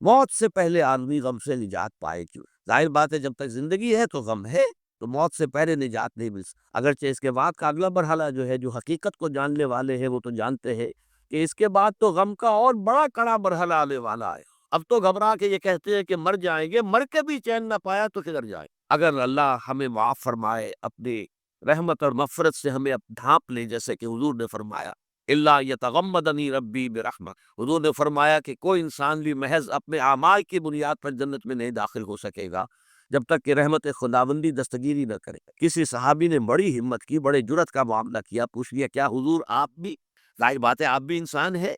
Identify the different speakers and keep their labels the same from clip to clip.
Speaker 1: موت سے پہلے آدمی غم سے نجات پائے کیوں؟ ظاہر بات ہے جب تک زندگی ہے تو غم ہے، تو موت سے پہلے نجات نہیں مل سکتی۔ اگرچہ اس کے بعد کا اگلا مرحلہ جو ہے، جو حقیقت کو جاننے والے ہیں وہ تو جانتے ہیں کہ اس کے بعد تو غم کا اور بڑا کڑا مرحلہ آنے والا ہے۔ اب تو گھبرا کے یہ کہتے ہیں کہ مر جائیں گے، مر کے بھی چین نہ پایا تو کدھر جائیں؟ اگر اللہ ہمیں معاف فرمائے، اپنی رحمت اور مغفرت سے ہمیں اب ڈھانپ لے، جیسے کہ حضور نے فرمایا اللہ یتغمدنی ربی برحمہ، حضور نے فرمایا کہ کوئی انسان بھی محض اپنے اعمال کی بنیاد پر جنت میں نہیں داخل ہو سکے گا جب تک کہ رحمت خداوندی دستگیری نہ کرے۔ کسی صحابی نے بڑی ہمت کی، بڑے جرأت کا معاملہ کیا، پوچھ لیا کیا حضور آپ بھی، ظاہر بات ہے آپ بھی انسان ہیں،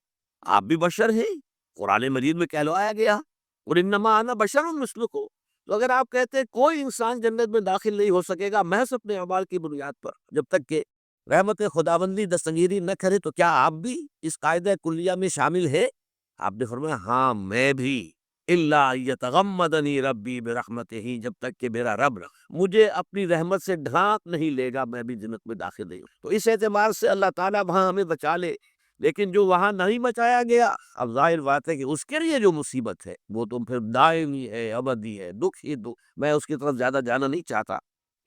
Speaker 1: آپ بھی بشر ہیں، قرآن مجید میں کہلوایا گیا قل انما انا بشر مثلکم۔ تو اگر آپ کہتے ہیں کوئی انسان جنت میں داخل نہیں ہو سکے گا محض اپنے اعمال کی بنیاد پر جب تک کہ رحمت خداوندی دستگیری نہ کرے، تو کیا آپ بھی اس قاعدہ کلیہ میں شامل ہے؟ آپ نے فرمایا ہاں میں بھی، اللہ یتغمدنی ربی برحمتہ، جب تک کہ میرا رب مجھے اپنی رحمت سے ڈھانپ نہیں لے گا میں بھی جنت میں داخل نہیں ہوں۔ تو اس اعتبار سے اللہ تعالیٰ وہاں ہمیں بچا لے، لیکن جو وہاں نہیں بچایا گیا، اب ظاہر بات ہے کہ اس کے لیے جو مصیبت ہے وہ تو پھر دائمی ہے، ابدی ہے، دکھ ہی دکھ۔ میں اس کی طرف زیادہ جانا نہیں چاہتا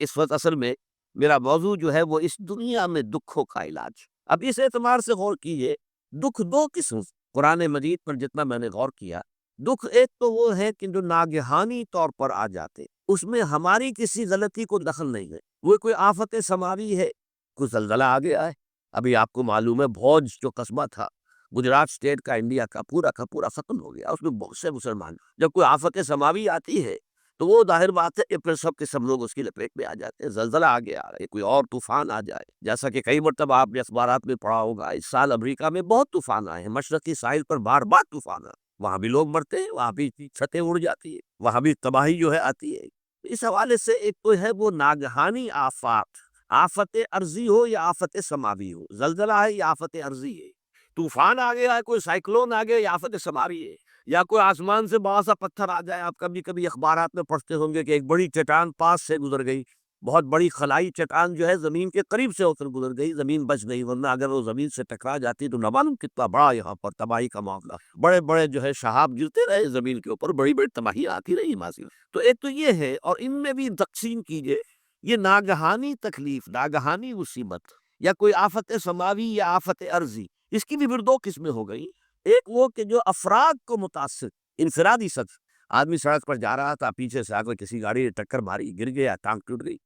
Speaker 1: اس وقت، اصل میں میرا موضوع جو ہے وہ اس دنیا میں دکھوں کا علاج۔ اب اس اعتبار سے غور کیجئے، دکھ دو قسم قرآن مجید پر جتنا میں نے غور کیا، دکھ ایک تو وہ ہے کہ جو ناگہانی طور پر آ جاتے، اس میں ہماری کسی غلطی کو دخل نہیں ہے، وہ کوئی آفت سماوی ہے، کوئی زلزلہ آ گیا ہے۔ ابھی آپ کو معلوم ہے بھوج جو قصبہ تھا گجرات اسٹیٹ کا، انڈیا کا پورا ختم ہو گیا، اس میں بہت سے مسلمان، جب کوئی آفت سماوی آتی ہے تو وہ ظاہر بات ہے کہ پھر سب کے سب لوگ اس کی لپیٹ میں آ جاتے ہیں۔ زلزلہ آ گیا ہے، کوئی اور طوفان آ جائے، جیسا کہ کئی مرتبہ آپ نے اخبارات میں پڑھا ہوگا، اس سال امریکہ میں بہت طوفان آئے ہیں، مشرقی ساحل پر بار بار طوفان آئے، وہاں بھی لوگ مرتے ہیں، وہاں بھی چھتیں اڑ جاتی ہیں، وہاں بھی تباہی جو ہے آتی ہے۔ اس حوالے سے ایک تو ہے وہ ناگہانی آفات، آفت ارضی ہو یا آفت سماوی ہو، زلزلہ ہے یا آفت ارضی ہے، طوفان آ گیا ہے، کوئی سائیکلون آ گیا یا آفت سماوی ہے، یا کوئی آسمان سے بڑا سا پتھر آ جائے۔ آپ کبھی کبھی اخبارات میں پڑھتے ہوں گے کہ ایک بڑی چٹان پاس سے گزر گئی، بہت بڑی خلائی چٹان جو ہے زمین کے قریب سے ہو کر گزر گئی، زمین بچ گئی، ورنہ اگر وہ زمین سے ٹکرا جاتی تو نہ معلوم کتنا بڑا یہاں پر تباہی کا معاملہ، بڑے بڑے جو ہے شہاب گرتے رہے زمین کے اوپر، بڑی بڑی تباہیاں آتی رہی ماضی میں۔ تو ایک تو یہ ہے، اور ان میں بھی تقسیم کیجئے، یہ ناگہانی تکلیف، ناگہانی مصیبت، یا کوئی آفت سماوی یا آفت ارضی، اس کی بھی پھر دو قسمیں ہو گئی۔ ایک وہ کہ جو افراد کو متاثر، انفرادی شخص، آدمی سڑک پر جا رہا تھا، پیچھے سے آ کر کسی گاڑی نے ٹکر ماری، گر گیا، ٹانگ ٹوٹ گئی،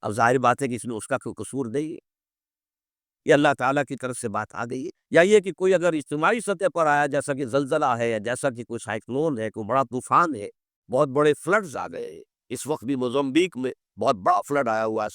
Speaker 1: اب ظاہر بات ہے کہ اس میں اس کا کوئی قصور نہیں ہے، یہ اللہ تعالیٰ کی طرف سے بات آ گئی ہے۔ یا یہ کہ کوئی اگر اجتماعی سطح پر آیا، جیسا کہ زلزلہ ہے، یا جیسا کہ کوئی سائیکلون ہے، کوئی بڑا طوفان ہے، بہت بڑے فلڈز آ گئے ہیں، اس وقت بھی موزمبیق میں بہت بڑا فلڈ آیا ہوا ہے،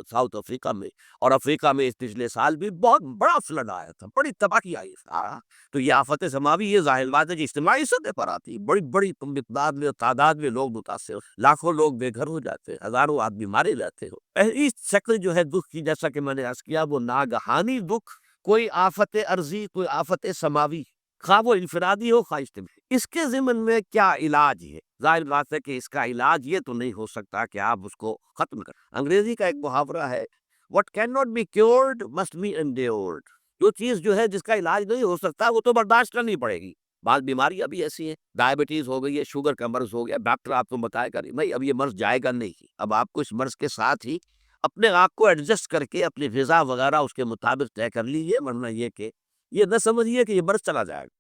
Speaker 1: ساؤتھ افریقہ میں، اور افریقہ میں اس پچھلے سال بھی بہت بڑا فلڈ آیا تھا، بڑی تباہی آئی ہے۔ تو یہ آفت سماوی، یہ ظاہر بات ہے کہ اجتماعی سطح پر آتی ہے، بڑی بڑی مقدار میں، تعداد میں لوگ متاثر ہو، لاکھوں لوگ بے گھر ہو جاتے ہیں، ہزاروں آدمی مارے جاتے ہو۔ اس شکل جو ہے دکھ کی، جیسا کہ میں نے عرض کیا، وہ ناگہانی دکھ، کوئی آفت ارضی، کوئی آفت سماوی، خواہ وہ انفرادی ہو خواہ اجتماعی، اس کے ضمن میں کیا علاج ہے؟ ظاہر بات ہے کہ اس کا علاج یہ تو نہیں ہو سکتا کہ آپ اس کو ختم کر۔ انگریزی کا ایک محاورہ ہے what cannot be cured must be endured، جو چیز جو ہے جس کا علاج نہیں ہو سکتا وہ تو برداشت کرنی پڑے گی۔ بعض بیماریاں بھی ایسی ہیں، ڈائبٹیز ہو گئی ہے، شوگر کا مرض ہو گیا، ڈاکٹر آپ کو بتائے گا نہیں اب یہ مرض جائے گا نہیں، اب آپ کو اس مرض کے ساتھ ہی اپنے آپ کو ایڈجسٹ کر کے اپنی غذا وغیرہ اس کے مطابق طے کر لیجیے، ورنہ یہ کہ یہ نہ سمجھیے کہ یہ مرض چلا جائے گا۔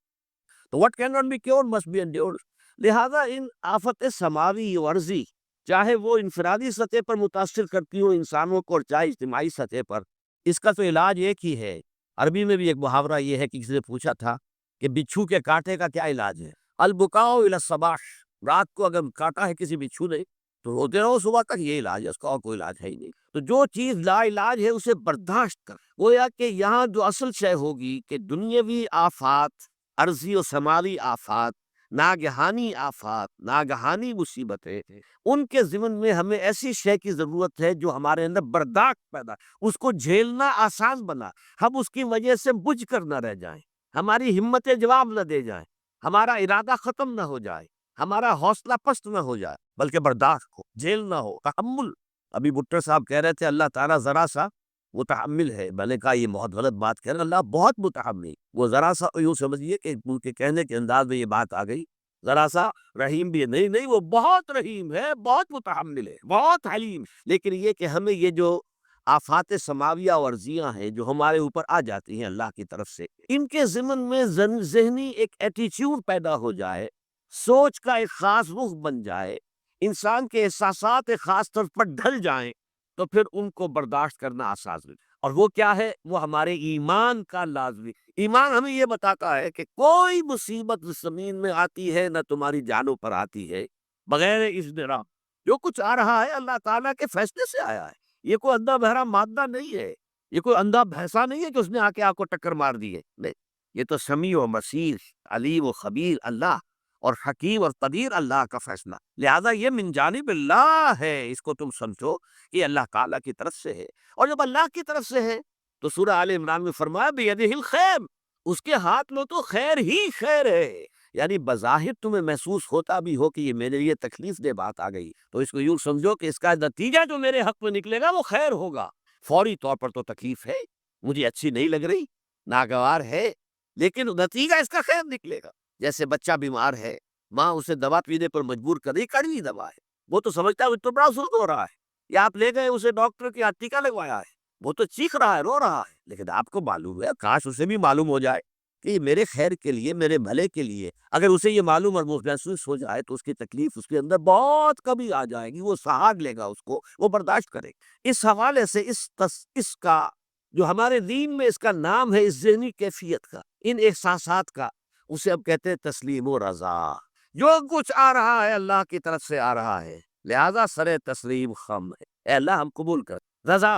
Speaker 1: تو what cannot be cured must be endured، لہذا ان آفت سماوی و عرضی، چاہے وہ انفرادی سطح پر متاثر کرتی ہوں انسانوں کو، اور چاہے اجتماعی سطح پر، اس کا تو علاج ایک ہی ہے۔ عربی میں بھی ایک محاورہ یہ ہے کہ کسی نے پوچھا تھا کہ بچھو کے کانٹے کا کیا علاج ہے؟ البکاء الی الصباح، رات کو اگر کاٹا ہے کسی بچھو نے تو روتے رہو صبح تک، یہ علاج ہے، اس کا اور کوئی علاج ہے ہی نہیں۔ تو جو چیز لا علاج ہے اسے برداشت کر، گویا کہ یہاں جو اصل شے ہوگی کہ دنیاوی آفات، عرضی و سماوی آفات، ناگہانی آفات، ناگہانی مصیبتیں، ان کے ضمن میں ہمیں ایسی شے کی ضرورت ہے جو ہمارے اندر برداشت پیدا، اس کو جھیلنا آسان بنا، ہم اس کی وجہ سے بجھ کر نہ رہ جائیں، ہماری ہمت جواب نہ دے جائیں، ہمارا ارادہ ختم نہ ہو جائے، ہمارا حوصلہ پست نہ ہو جائے، بلکہ برداشت ہو، جھیلنا ہو، تحمل۔ ابھی بٹر صاحب کہہ رہے تھے اللہ تعالیٰ ذرا سا متحمل ہے، میں نے کہا یہ بہت غلط بات کہہ رہے ہیں، اللہ بہت متحمل، وہ ذرا سا یوں سمجھیے کہ ان کے کہنے کے انداز میں یہ بات آ گئی ذرا سا رحیم بھی ہے، نہیں نہیں وہ بہت رحیم ہے، بہت متحمل ہے، بہت حلیم. لیکن یہ کہ ہمیں یہ جو آفات سماویہ اور ارضیہ ہیں جو ہمارے اوپر آ جاتی ہیں اللہ کی طرف سے، ان کے ضمن میں ذہنی ایک ایٹیچیوڈ پیدا ہو جائے، سوچ کا ایک خاص رخ بن جائے، انسان کے احساسات ایک خاص طرف پر ڈھل جائیں، تو پھر ان کو برداشت کرنا آسان ہے. اور وہ کیا ہے؟ وہ ہمارے ایمان کا لازمی. ایمان ہمیں یہ بتاتا ہے کہ کوئی مصیبت اس زمین میں آتی ہے نہ تمہاری جانوں پر آتی ہے بغیر اذن. جو کچھ آ رہا ہے اللہ تعالیٰ کے فیصلے سے آیا ہے. یہ کوئی اندھا بہرا مادہ نہیں ہے، یہ کوئی اندھا بھینسا نہیں ہے کہ اس نے آ کے آپ کو ٹکر مار دی ہے. نہیں، یہ تو سمیع و بصیر، علیم و خبیر اللہ اور حکیم اور قدیر اللہ کا فیصلہ. لہذا یہ من جانب اللہ ہے، اس کو تم سمجھو کہ اللہ تعالیٰ کی طرف سے ہے. اور جب اللہ کی طرف سے ہے تو سورہ آل عمران میں فرمایا بیدہ الخیر، اس کے ہاتھ میں تو خیر ہی خیر ہے. یعنی بظاہر تمہیں محسوس ہوتا بھی ہو کہ یہ میرے لیے تکلیف دہ بات آ گئی، تو اس کو یوں سمجھو کہ اس کا نتیجہ جو میرے حق میں نکلے گا وہ خیر ہوگا. فوری طور پر تو تکلیف ہے، مجھے اچھی نہیں لگ رہی، ناگوار ہے، لیکن نتیجہ اس کا خیر نکلے گا. جیسے بچہ بیمار ہے، ماں اسے دوا پینے پر مجبور کر رہی، کڑوی دوا ہے، وہ تو سمجھتا ہے وہ تو بڑا سست ہو رہا ہے. یا آپ لے گئے اسے ڈاکٹر کے ٹیکہ لگوایا ہے، وہ تو چیخ رہا ہے، رو رہا ہے، لیکن آپ کو معلوم ہے، کاش اسے بھی معلوم ہو جائے کہ یہ میرے خیر کے لیے، میرے بھلے کے لیے. اگر اسے یہ معلوم اور محسوس ہو جائے تو اس کی تکلیف اس کے اندر بہت کمی آ جائے گی، وہ سہاگ لے گا، اس کو وہ برداشت کرے گا. اس حوالے سے اس کا جو ہمارے دین میں اس کا نام ہے، اس ذہنی کیفیت کا، ان احساسات کا، اسے اب کہتے ہیں تسلیم و رضا. جو کچھ آ رہا ہے اللہ کی طرف سے آ رہا ہے، لہذا سر تسلیم خم ہے. اے اللہ ہم قبول کر، رضا،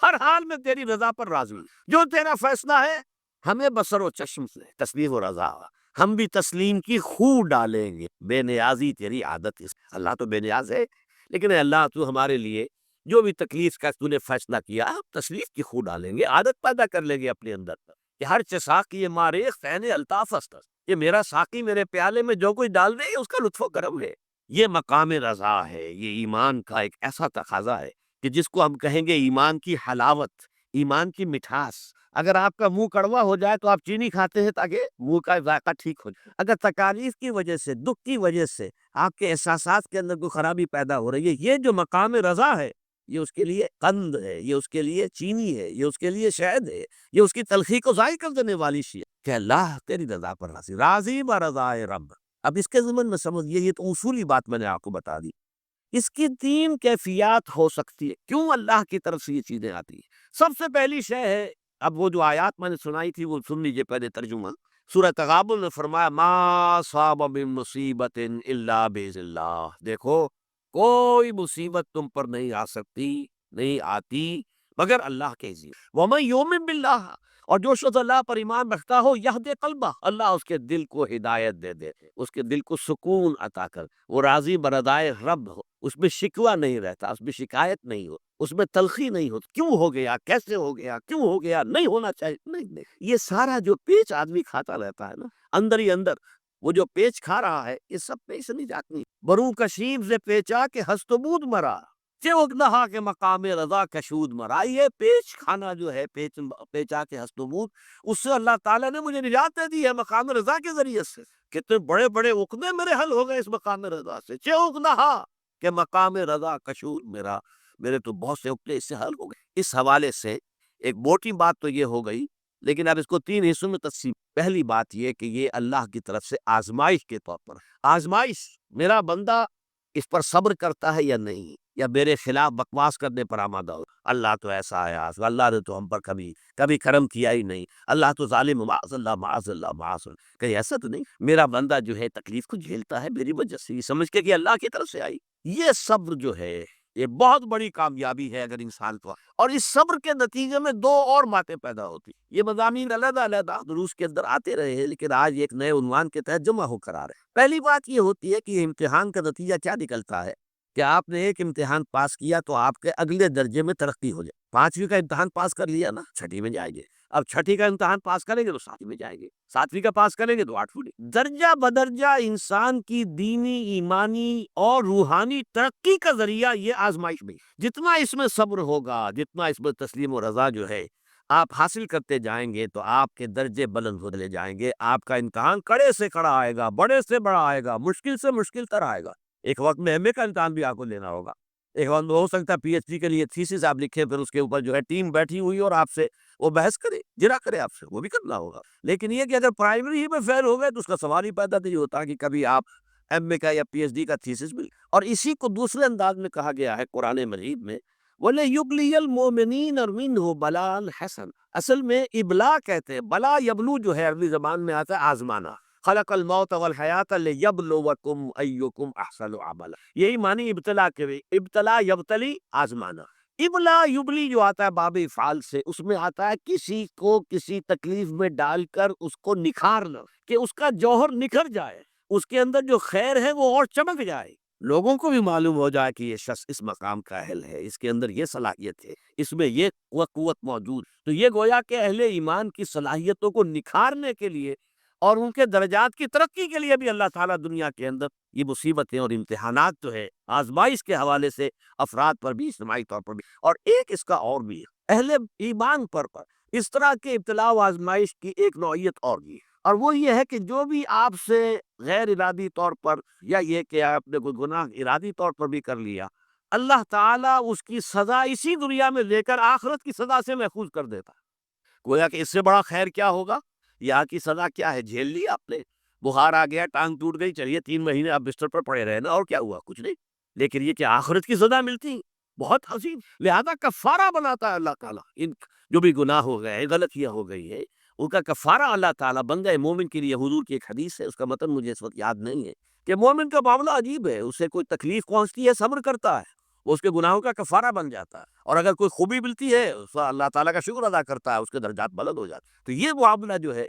Speaker 1: ہر حال میں تیری رضا پر راضی، جو تیرا فیصلہ ہے ہمیں بصر و چشم سے تسلیم و رضا. ہم بھی تسلیم کی خو ڈالیں گے، بے نیازی تیری عادت ہے. اللہ تو بے نیاز ہے، لیکن اے اللہ تو ہمارے لیے جو بھی تکلیف کا تو نے فیصلہ کیا، ہم تسلیف کی خو ڈالیں گے، عادت پیدا کر لیں گے اپنے اندر کہ ہر چساقی مارے خین الطاف است. یہ میرا ساقی میرے پیالے میں جو کچھ ڈال دے اس کا لطف و کرم ہے. یہ مقام رضا ہے، یہ ایمان کا ایک ایسا تقاضا ہے کہ جس کو ہم کہیں گے ایمان کی حلاوت، ایمان کی مٹھاس. اگر آپ کا منہ کڑوا ہو جائے تو آپ چینی کھاتے ہیں تاکہ منہ کا ذائقہ ٹھیک ہو جائے. اگر تکالیف کی وجہ سے، دکھ کی وجہ سے آپ کے احساسات کے اندر کوئی خرابی پیدا ہو رہی ہے، یہ جو مقام رضا ہے، یہ اس کے لیے قند ہے، یہ اس کے لیے چینی ہے، یہ اس کے لیے شہد ہے، یہ اس کی تلخی کو ضائع کر دینے والی شیء ہے کہ اللہ تیری رضا پر راضی، راضی برضائے رب. اب اس کے ضمن میں سمجھیے، یہ تو اصولی بات میں نے آپ کو بتا دی. اس کی تین کیفیات ہو سکتی ہے کیوں اللہ کی طرف سے یہ چیزیں آتی ہیں. سب سے پہلی شے ہے، اب وہ جو آیات میں نے سنائی تھی وہ سن لیجیے پہلے ترجمہ. سورہ تغابن میں فرمایا ما صاب من مصیبت الا باذن اللہ. دیکھو کوئی مصیبت تم پر نہیں آ سکتی، نہیں آتی مگر اللہ کے اذن. ومن یؤمن باللہ، اور جو شخص اللہ پر ایمان رکھتا ہو، یہدی قلبہ، اللہ اس کے دل کو ہدایت دے دے، اس کے دل کو سکون عطا کر. وہ راضی برضائے رب ہو، اس میں شکوہ نہیں رہتا، اس میں شکایت نہیں ہو، اس میں تلخی نہیں ہو، کیوں ہو گیا، کیسے ہو گیا، کیوں ہو گیا، نہیں ہونا چاہیے، نہیں. یہ سارا جو پیچ آدمی کھاتا رہتا ہے نا اندر ہی اندر، وہ جو پیچ کھا رہا ہے، یہ سب پیچ نہیں جاتی. برو کشیب سے پیچا کہ ہست و بود مرا، چہا کے مقام رضا کشود مرا. یہ پیچ کھانا جو ہے، پیچا کے ہست و بود، اس سے اللہ تعالیٰ نے مجھے نجات دے دی ہے مقام رضا کے ذریعے سے. کتنے بڑے بڑے عقدے میرے حل ہو گئے اس مقام رضا سے. چہا کہ مقام رضا کشود میرا، میرے تو بہت سے عقدے اس سے حل ہو گئے. اس حوالے سے ایک موٹی بات تو یہ ہو گئی، لیکن اب اس کو تین حصوں میں تقسیم. پہلی بات یہ کہ یہ اللہ کی طرف سے آزمائش کے طور پر، آزمائش میرا بندہ اس پر صبر کرتا ہے یا نہیں، یا میرے خلاف بکواس کرنے پر آمادہ ہو. اللہ تو ایسا ہے، اللہ نے تو ہم پر کبھی کرم کیا ہی نہیں، اللہ تو ظالم، معاذ اللہ معاذ اللہ معاذ اللہ. کہیں ایسا تو نہیں، میرا بندہ جو ہے تکلیف کو جھیلتا ہے میری وجہ سے، یہ سمجھ کے کہ اللہ کی طرف سے آئی. یہ صبر جو ہے یہ بہت بڑی کامیابی ہے اگر انسان کو. اور اس صبر کے نتیجے میں دو اور باتیں پیدا ہوتی. یہ مضامین علیحدہ علیحدہ دروس کے اندر آتے رہے ہیں، لیکن آج ایک نئے عنوان کے تحت جمع ہو کر آ رہے ہیں. پہلی بات یہ ہوتی ہے کہ یہ امتحان کا نتیجہ کیا نکلتا ہے کہ آپ نے ایک امتحان پاس کیا تو آپ کے اگلے درجے میں ترقی ہو جائے. 5ویں کا امتحان پاس کر لیا نا، 6ٹھی میں جائیں گے. اب 6ٹھی کا امتحان پاس کریں گے تو 7ویں میں جائیں گے، 7ویں کا پاس کریں گے تو 8ویں. درجہ بدرجہ انسان کی دینی، ایمانی اور روحانی ترقی کا ذریعہ یہ آزمائش میں. جتنا اس میں صبر ہوگا، جتنا اس میں تسلیم و رضا جو ہے آپ حاصل کرتے جائیں گے تو آپ کے درجے بلند ہوتے جائیں گے، آپ کا امتحان کڑے سے کڑا آئے گا، بڑے سے بڑا آئے گا، مشکل سے مشکل تر آئے گا۔ ایک وقت میں ایم اے کا امتحان بھی آپ کو لینا ہوگا، ایک وقت میں ہو سکتا ہے پی ایچ ڈی کے لیے تھیسس آپ لکھیں، پھر اس کے اوپر جو ہے ٹیم بیٹھی ہوئی اور آپ سے وہ بحث کرے، جرا کرے آپ سے، وہ بھی کرنا ہوگا۔ لیکن یہ کہ اگر پرائمری ہی میں فیل ہو گئے تو اس کا سوال ہی پیدا نہیں ہوتا کہ کبھی آپ ایم اے کا یا پی ایچ ڈی کا تھیسس بھی۔ اور اسی کو دوسرے انداز میں کہا گیا ہے قرآن مجید میں، وَلَيُبْلِيَ الْمُؤْمِنِينَ مِنْهُ بَلَاءً حَسَنًا۔ اصل میں ابلا کہتے ہیں، بلا یبلو جو ہے عربی زبان میں آتا ہے آزمانا، خلق الموت والحیات لیبلوکم ایکم احسن عملا، یہی معنی ابتلا کے بھی، ابتلا یبتلی آزمانا۔ ابلا یبلی جو آتا ہے باب افعال سے، اس میں آتا ہے کسی کو کسی تکلیف میں ڈال کر اس کو نکھارنا، کہ اس کا جوہر نکھر جائے، اس کے اندر جو خیر ہے وہ اور چمک جائے، لوگوں کو بھی معلوم ہو جائے کہ یہ شخص اس مقام کا اہل ہے، اس کے اندر یہ صلاحیت ہے، اس میں یہ قوت موجود۔ تو یہ گویا کہ اہل ایمان کی صلاحیتوں کو نکھارنے کے لیے اور ان کے درجات کی ترقی کے لیے بھی اللہ تعالیٰ دنیا کے اندر یہ مصیبتیں اور امتحانات جو ہے آزمائش کے حوالے سے افراد پر بھی، اجتماعی طور پر بھی، اور ایک اس کا اور بھی ہے، اہل ایمان پر اس طرح کے ابتلاء و آزمائش کی ایک نوعیت اور بھی ہے، اور وہ یہ ہے کہ جو بھی آپ سے غیر ارادی طور پر، یا یہ کہ آپ نے کوئی گناہ ارادی طور پر بھی کر لیا، اللہ تعالیٰ اس کی سزا اسی دنیا میں لے کر آخرت کی سزا سے محفوظ کر دیتا ہے۔ گویا کہ اس سے بڑا خیر کیا ہوگا؟ یہاں کی سزا کیا ہے؟ جھیل لی آپ نے، بخار آ گیا، ٹانگ ٹوٹ گئی، چلیے 3 مہینے آپ بستر پر پڑے رہے نا، اور کیا ہوا؟ کچھ نہیں۔ لیکن یہ کہ آخرت کی سزا ملتی، بہت حسین، لہذا کفارہ بناتا ہے اللہ تعالیٰ ان جو بھی گناہ ہو گئے، غلطیاں ہو گئی ہے، ان کا کفارہ اللہ تعالیٰ بندہ مومن کے لیے۔ حضور کی ایک حدیث ہے، اس کا متن مجھے اس وقت یاد نہیں ہے، کہ مومن کا معاملہ عجیب ہے، اسے کوئی تکلیف پہنچتی ہے صبر کرتا ہے، وہ اس کے گناہوں کا کفارہ بن جاتا ہے، اور اگر کوئی خوبی ملتی ہے اس پر اللہ تعالیٰ کا شکر ادا کرتا ہے، اس کے درجات بلند ہو جاتے ہیں۔ تو یہ معاملہ جو ہے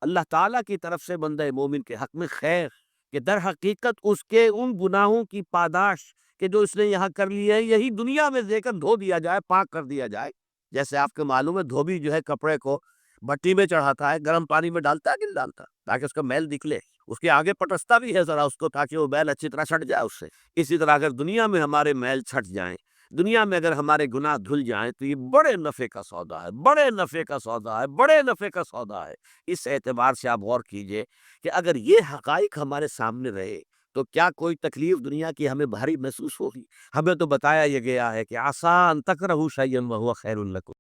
Speaker 1: اللہ تعالیٰ کی طرف سے بندہ مومن کے حق میں خیر، کہ در حقیقت اس کے ان گناہوں کی پاداش کہ جو اس نے یہاں کر لی ہے، یہی دنیا میں دے کر دھو دیا جائے، پاک کر دیا جائے۔ جیسے آپ کو معلوم ہے دھوبی جو ہے کپڑے کو بٹی میں چڑھاتا ہے، گرم پانی میں ڈالتا ہے کہ نہیں ڈالتا، تاکہ اس کا میل نکلے، اس کے آگے پٹستا بھی ہے ذرا اس کو، تاکہ وہ میل اچھی طرح چھٹ جائے اس سے۔ اسی طرح اگر دنیا میں ہمارے میل چھٹ جائیں، دنیا میں اگر ہمارے گناہ دھل جائیں، تو یہ بڑے نفع کا سودا ہے، بڑے نفع کا سودا ہے، بڑے نفع کا سودا ہے۔ اس اعتبار سے آپ غور کیجئے کہ اگر یہ حقائق ہمارے سامنے رہے تو کیا کوئی تکلیف دنیا کی ہمیں بھاری محسوس ہوگی؟ ہمیں تو بتایا یہ گیا ہے کہ آسان تکرہوا شیئا وہو خیر لکم۔